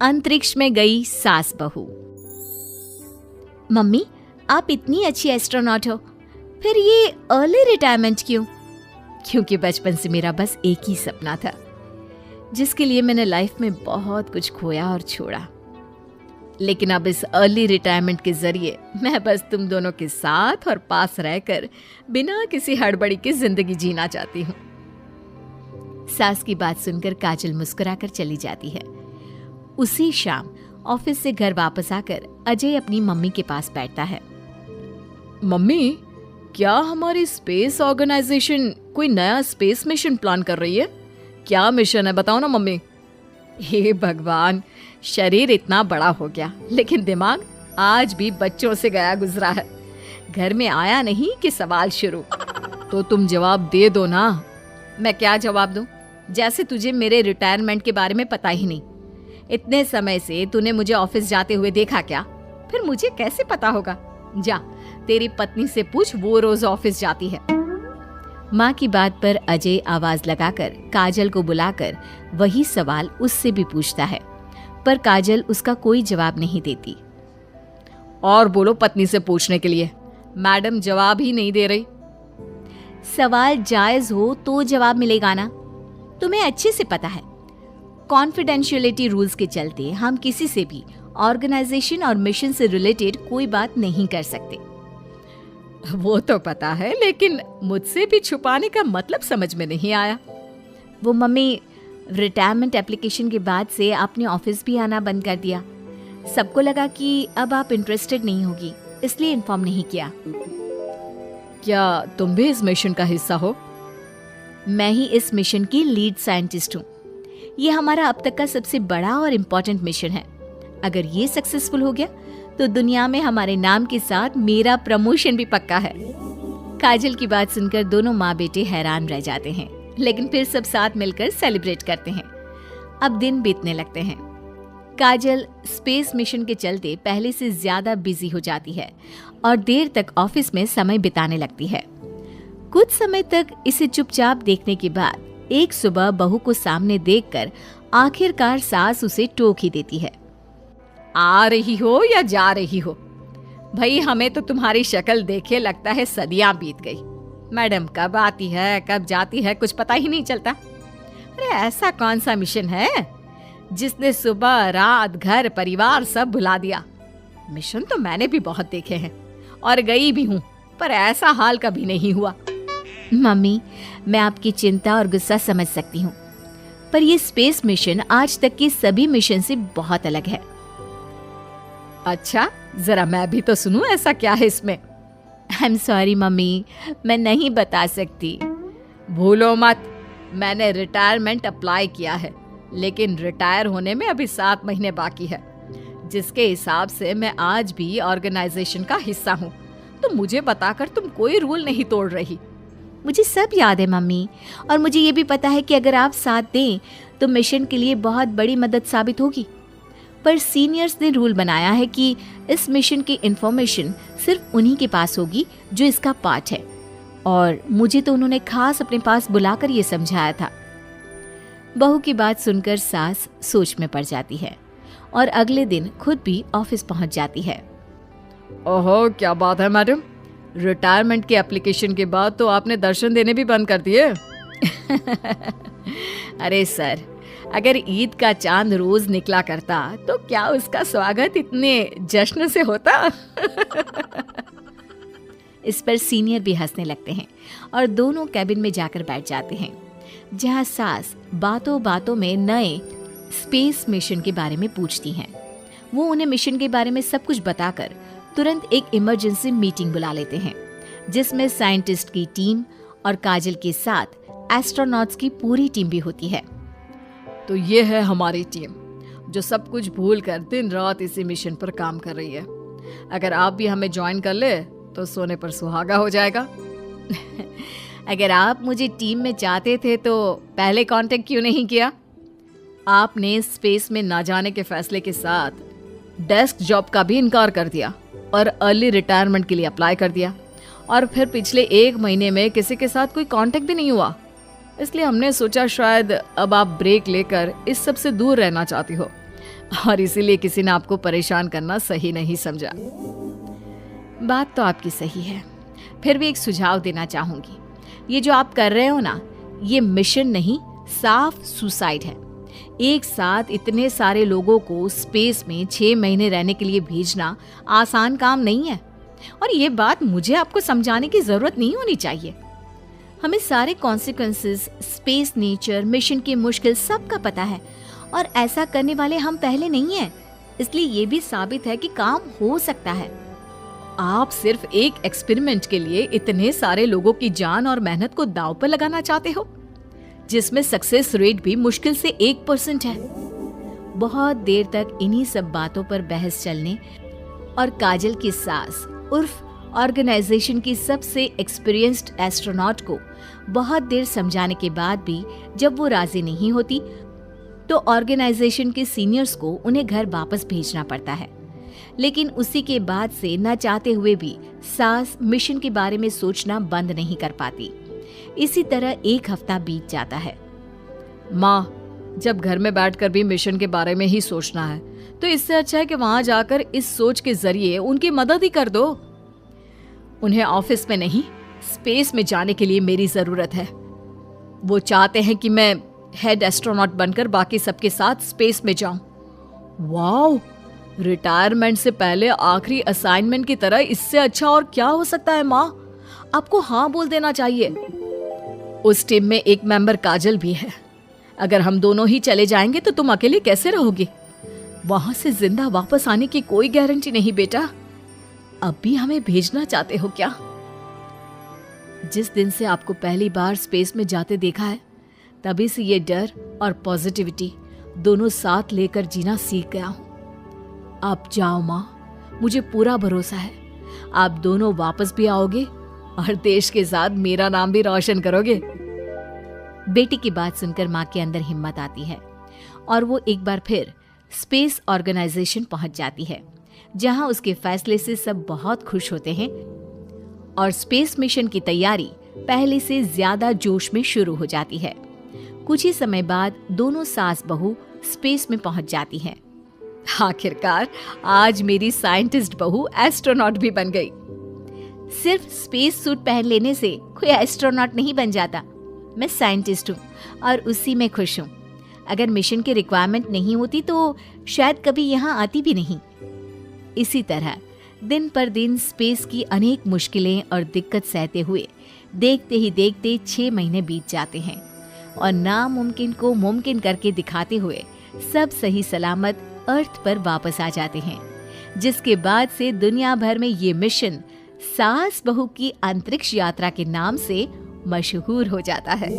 अंतरिक्ष में गई सास बहू। मम्मी, आप इतनी अच्छी एस्ट्रोनॉट हो, फिर ये अर्ली रिटायरमेंट क्यों? क्योंकि बचपन से मेरा बस एक ही सपना था, जिसके लिए मैंने लाइफ में बहुत कुछ खोया और छोड़ा। लेकिन अब इस अर्ली रिटायरमेंट के जरिए मैं बस तुम दोनों के साथ और पास रहकर बिना किसी हड़बड़ी के जिंदगी जीना चाहती हूँ। सास की बात सुनकर काजल मुस्कुराकर चली जाती है। उसी शाम ऑफिस से घर वापस आकर अजय अपनी मम्मी के पास बैठता है। मम्मी, क्या हमारी स्पेस ऑर्गेनाइजेशन कोई नया स्पेस मिशन प्लान कर रही है? क्या मिशन है, बताओ ना मम्मी। हे भगवान, शरीर इतना बड़ा हो गया लेकिन दिमाग आज भी बच्चों से गया गुजरा है। घर में आया नहीं कि सवाल शुरू। तो तुम जवाब दे दो ना। मैं क्या जवाब दूं? जैसे तुझे मेरे रिटायरमेंट के बारे में पता ही नहीं। इतने समय से तूने मुझे ऑफिस जाते हुए देखा क्या? फिर मुझे कैसे पता होगा? जा, तेरी पत्नी से पूछ, वो रोज ऑफिस जाती है। माँ की बात पर अजय आवाज लगाकर काजल को बुलाकर वही सवाल उससे भी पूछता है, पर काजल उसका कोई जवाब नहीं देती। और बोलो पत्नी से पूछने के लिए, मैडम जवाब ही नहीं दे रही। सवाल जायज हो तो जवाब मिलेगा ना, तुम्हें अच्छे से पता है। कॉन्फिडेंशियलिटी रूल्स के चलते हम किसी से भी ऑर्गेनाइजेशन और मिशन से रिलेटेड कोई बात नहीं कर सकते। वो तो पता है, लेकिन मुझसे भी छुपाने का मतलब समझ में नहीं आया। वो मम्मी, रिटायरमेंट एप्लीकेशन के बाद से आपने ऑफिस भी आना बंद कर दिया। सबको लगा कि अब आप इंटरेस्टेड नहीं होगी, इसलिए इन्फॉर्म नहीं किया। क्या तुम भी इस मिशन का हिस्सा हो? मैं ही इस मिशन की लीड साइंटिस्ट हूँ। ये हमारा अब तक का सबसे बड़ा और इम्पोर्टेंट मिशन है। अगर ये सक्सेसफुल हो गया तो दुनिया में हमारे नाम के साथ मेरा प्रमोशन भी पक्का है। काजल की बात सुनकर दोनों माँ बेटे हैरान रह जाते हैं, लेकिन फिर सब साथ मिलकर सेलिब्रेट करते हैं। अब दिन बीतने लगते हैं। काजल स्पेस मिशन के चलते पहले से ज्यादा बिजी हो जाती है और देर तक ऑफिस में समय बिताने लगती है। कुछ समय तक इसे चुपचाप देखने के बाद एक सुबह बहू को सामने देखकर आखिरकार सास उसे टोक ही देती है। आ रही हो या जा रही हो? भाई, हमें तो तुम्हारी शक्ल देखे लगता है सदियां बीत गई। मैडम कब आती है कब जाती है कुछ पता ही नहीं चलता। अरे ऐसा कौन सा मिशन है जिसने सुबह रात घर परिवार सब भुला दिया? मिशन तो मैंने भी बहुत देखे हैं और गई भी हूँ, पर ऐसा हाल कभी नहीं हुआ। मम्मी, मैं आपकी चिंता और गुस्सा समझ सकती हूँ, पर ये स्पेस मिशन आज तक के सभी मिशन से बहुत अलग है। अच्छा, जरा मैं भी तो सुनूं, ऐसा क्या है इसमें? आई एम सॉरी मम्मी, मैं नहीं बता सकती। भूलो मत, मैंने रिटायरमेंट अप्लाई किया है, लेकिन रिटायर होने में अभी 7 महीने बाकी है, जिसके हिसाब से मैं आज भी ऑर्गेनाइजेशन का हिस्सा हूँ। तो मुझे बताकर तुम कोई रूल नहीं तोड़ रही। मुझे सब याद है मम्मी, और मुझे ये भी पता है कि अगर आप साथ दें तो मिशन के लिए बहुत बड़ी मदद साबित होगी। पर सीनियर्स ने रूल बनाया है कि इस मिशन की इंफॉर्मेशन सिर्फ उन्हीं के पास होगी जो इसका पार्ट है, और मुझे तो उन्होंने खास अपने पास बुलाकर ये समझाया था। बहू की बात सुनकर सास सोच में पड़ जाती है और अगले दिन खुद भी ऑफिस पहुंच जाती है। ओहो, क्या बात है मैडम, रिटायरमेंट के एप्लीकेशन के बाद तो आपने दर्शन देने भी बंद कर दिए। अरे सर, अगर ईद का चांद रोज निकला करता तो क्या उसका स्वागत इतने जश्न से होता? इस पर सीनियर भी हंसने लगते हैं और दोनों कैबिन में जाकर बैठ जाते हैं, जहां सास बातों बातों में नए स्पेस मिशन के बारे में पूछती हैं। वो उन्हें मिशन के बारे में सब कुछ बताकर तुरंत एक इमरजेंसी मीटिंग बुला लेते हैं, जिसमें साइंटिस्ट की टीम और काजल के साथ एस्ट्रोनॉट्स की पूरी टीम भी होती है। तो ये है हमारी टीम, जो सब कुछ भूल कर दिन रात इसी मिशन पर काम कर रही है। अगर आप भी हमें ज्वाइन कर ले तो सोने पर सुहागा हो जाएगा। अगर आप मुझे टीम में चाहते थे तो पहले कांटेक्ट क्यों नहीं किया? आपने स्पेस में ना जाने के फैसले के साथ डेस्क जॉब का भी इनकार कर दिया और अर्ली रिटायरमेंट के लिए अप्लाई कर दिया, और फिर पिछले 1 महीने में किसी के साथ कोई कांटेक्ट भी नहीं हुआ। इसलिए हमने सोचा शायद अब आप ब्रेक लेकर इस सब से दूर रहना चाहती हो। और इसीलिए किसी ने आपको परेशान करना सही नहीं समझा। बात तो आपकी सही है, फिर भी एक सुझाव देना चाहूंगी। ये जो आप कर रहे हो ना, ये मिशन नहीं, साफ सुसाइड है। एक साथ इतने सारे लोगों को स्पेस में 6 महीने रहने के लिए भेजना आसान काम नहीं है। और ये बात मुझे आपको समझाने की जरूरत नहीं होनी चाहिए। हमें सारे कॉन्सिक्वेंसेस, स्पेस नेचर, मिशन की मुश्किल सबका पता है, और ऐसा करने वाले हम पहले नहीं हैं। इसलिए ये भी साबित है कि काम हो सकता है। आप सिर्फ एक एक्सपेरिमेंट के लिए इतने सारे लोगों की जान और मेहनत को दांव पर लगाना चाहते हो, जिसमें सक्सेस रेट भी मुश्किल से 1% है। बहुत देर तक इन्हीं सब बातों पर बहस चलने और काजल की सास उर्फ ऑर्गेनाइजेशन की सबसे एक्सपीरियंस्ड एस्ट्रोनॉट को बहुत देर समझाने के बाद भी जब वो राजी नहीं होती, तो ऑर्गेनाइजेशन के सीनियर्स को उन्हें घर वापस भेजना पड़ता है। लेकिन उसी के बाद से न चाहते हुए भी सास मिशन के बारे में सोचना बंद नहीं कर पाती। इसी तरह 1 हफ्ता बीत जाता है। माँ, जब घर में बैठकर भी मिशन के बारे में ही सोचना है, तो इससे अच्छा है कि वहां जाकर इस सोच के जरिए उनकी मदद ही कर दो। उन्हें ऑफिस में नहीं, स्पेस में जाने के लिए मेरी जरूरत है। वो चाहते हैं कि मैं हेड एस्ट्रोनॉट बनकर बाकी सबके साथ स्पेस में जाऊं। वाओ, रिटायरमेंट से पहले आखिरी असाइनमेंट की तरह इससे अच्छा और क्या हो सकता है माँ? आपको हाँ बोल देना चाहिए। उस टीम में एक मेंबर काजल भी है। अगर हम दोनों ही चले जाएंगे तो तुम अकेले कैसे रहोगी? वहां से जिंदा वापस आने की कोई गारंटी नहीं बेटा। अब भी हमें भेजना चाहते हो क्या? जिस दिन से आपको पहली बार स्पेस में जाते देखा है, तभी से ये डर और पॉजिटिविटी दोनों साथ लेकर जीना सीख गया हूं। आप जाओ माँ, मुझे पूरा भरोसा है आप दोनों वापस भी आओगे और देश के साथ मेरा नाम भी रोशन करोगे। बेटी की बात सुनकर माँ के अंदर हिम्मत आती है और वो एक बार फिर स्पेस ऑर्गेनाइजेशन पहुंच जाती है, जहां उसके फैसले से सब बहुत खुश होते हैं और स्पेस मिशन की तैयारी पहले से ज्यादा जोश में शुरू हो जाती है। कुछ ही समय बाद दोनों सास बहू स्पेस में पहुंच जाती हैं। आखिरकार आज मेरी साइंटिस्ट बहू एस्ट्रोनॉट भी बन गई। सिर्फ स्पेस सूट पहन लेने से कोई एस्ट्रोनॉट नहीं बन जाता। मैं साइंटिस्ट हूँ और उसी में खुश हूँ। अगर मिशन की रिक्वायरमेंट नहीं होती तो शायद कभी यहाँ आती भी नहीं। इसी तरह दिन पर दिन स्पेस की अनेक मुश्किलें और दिक्कत सहते हुए देखते ही देखते 6 महीने बीत जाते हैं और नामुमकिन को मुमकिन करके दिखाते हुए सब सही सलामत अर्थ पर वापस आ जाते हैं, जिसके बाद से दुनिया भर में ये मिशन सास बहू की अंतरिक्ष यात्रा के नाम से मशहूर हो जाता है।